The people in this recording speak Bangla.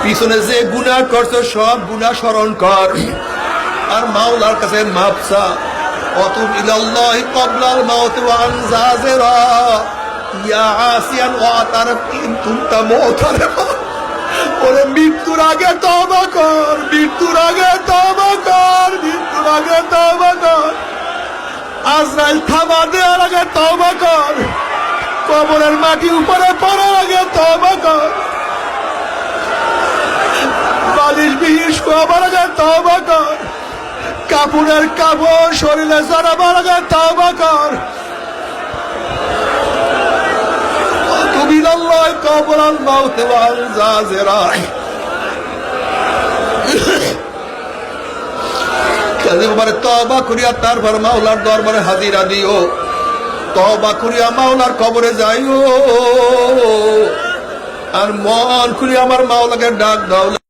পিছনে যে গুনাহ করছো সব গুনাহ স্মরণ কর আর মাওলার কাছে মাফ চা। অতুব ইলাল্লাহি ক্বাবলাল মাউত ওয়া আনজাজিরা ইয়া আসিয়ান ওয়া তারফ ইন কুনতা মুতারিফা। ওরে মৃত্যুর আগে তওবা কর, মৃত্যুর আগে তওবা কর, মৃত্যুর আগে তওবা কর। আজরাইল থাবা দেওয়ার আগে তওবা কর, কবরের মাটি উপরে পড়ার আগে তওবা কর, বালিশ বিহিস হবার আগে তওবা কর, কাপড়ের কাপড় শরীরে জড়াবার আগে তওবা কর। তুমি আল্লাহ কবরাল মাউত ওয়াল জাজিরা। কাজে তওবা করিয়া তারপর মাওলার দরবারে হাজিরা দিও, তওবা করিয়া মাওলার কবরে যাইও আর মন খুলে আমার মাওলাকে ডাক দাও।